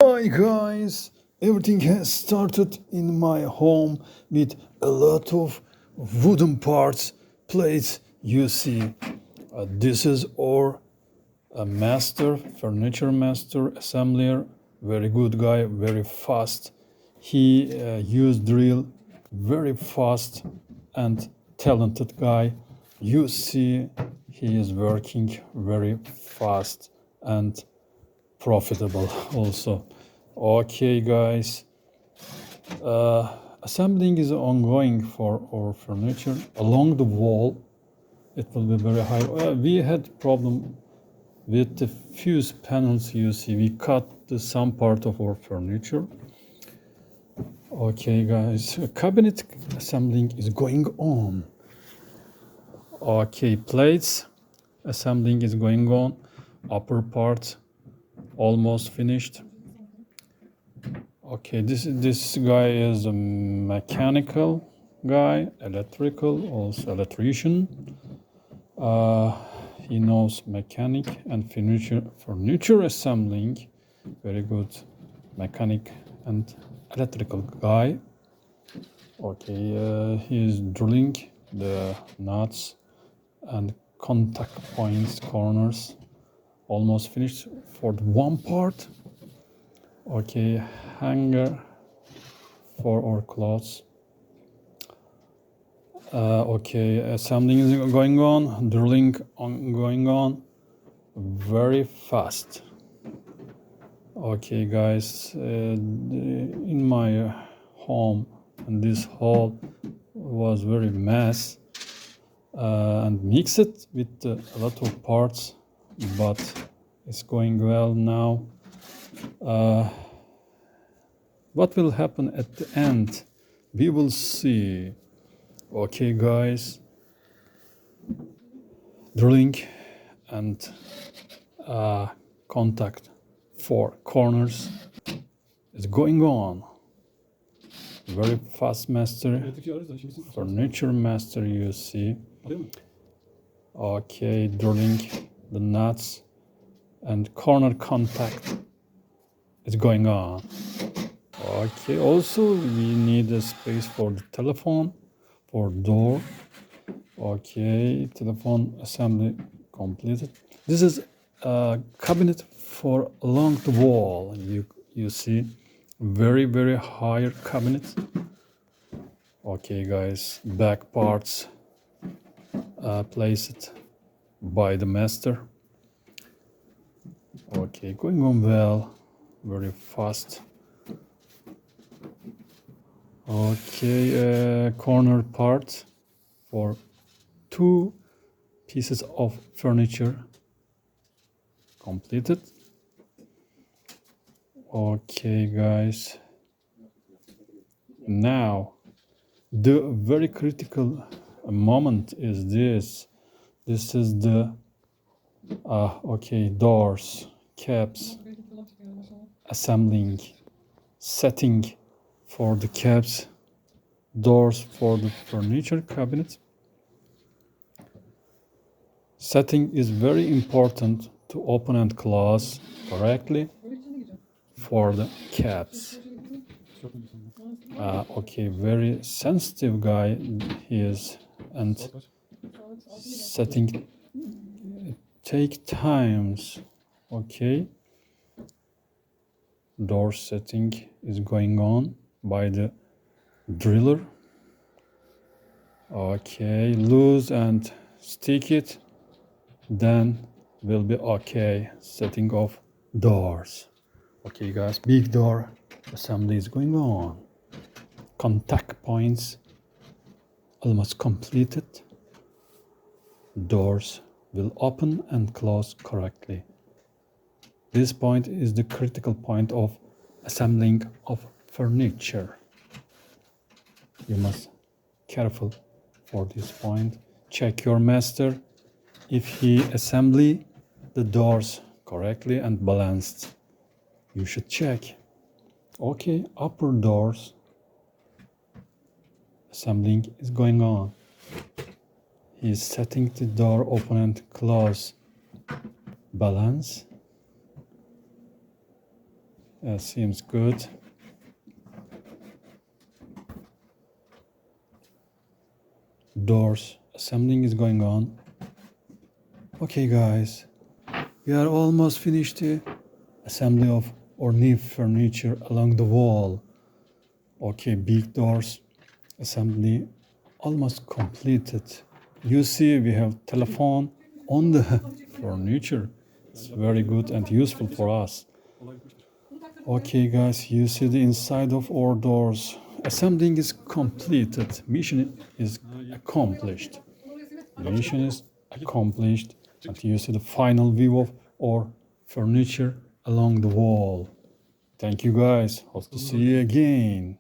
Hi guys, everything has started in my home with a lot of wooden parts, plates. You see, this is our furniture master, assembler, very good guy, very fast. He used drill, very fast and talented guy. You see, he is working very fast and profitable also. Okay guys, assembling is ongoing for our furniture along the wall. It will be very high. We had problem with the fuse panels. You see, we cut some part of our furniture. Okay guys, cabinet assembling is going on. Okay, plates assembling is going on. Upper part almost finished. Okay, this guy is a mechanical guy, electrical, also electrician. He knows mechanic and furniture assembling. Very good mechanic and electrical guy. Okay, he is drilling the nuts and contact points, corners. Almost finished for the one part. Okay, hanger for our clothes. Okay, assembling is going on, drilling going on very fast. Okay guys, in my home, and this hall was very mess and mixed with a lot of parts, but it's going well now. What will happen at the end, we will see. Okay guys, drilling and contact for corners is going on. Very fast master, furniture master, you see. Okay, drilling the nuts and corner contact is going on. Okay, also we need a space for the telephone, for door. Okay, telephone assembly completed. This is a cabinet for along the wall. You see, very higher cabinet. Okay guys, back parts placed by the master. Okay, going on well, very fast. Okay, corner part for two pieces of furniture completed. Okay guys, now the very critical moment is this. This is the okay, doors, caps, assembling, setting for the caps, doors for the furniture cabinet. Setting is very important to open and close correctly for the caps. Okay, very sensitive guy he is, and setting take times. Okay, door setting is going on by the driller. Okay, loose and stick it, then will be okay. Setting of doors. Okay guys, big door assembly is going on. Contact points almost completed. Doors will open and close correctly. This point is the critical point of assembling of furniture. You must careful for this point. Check your master if he assembly the doors correctly and balanced. You should check. Okay, upper doors assembling is going on. He is setting the door open and close balance. Seems good. Doors assembling is going on. Okay guys, we are almost finished the assembly of our new furniture along the wall. Okay, big doors assembly almost completed. You see we have telephone on the furniture. It's very good and useful for us. Okay guys, you see the inside of our doors. Assembling is completed. Mission is accomplished. Mission is accomplished. And you see the final view of our furniture along the wall. Thank you guys. Hope to see you again.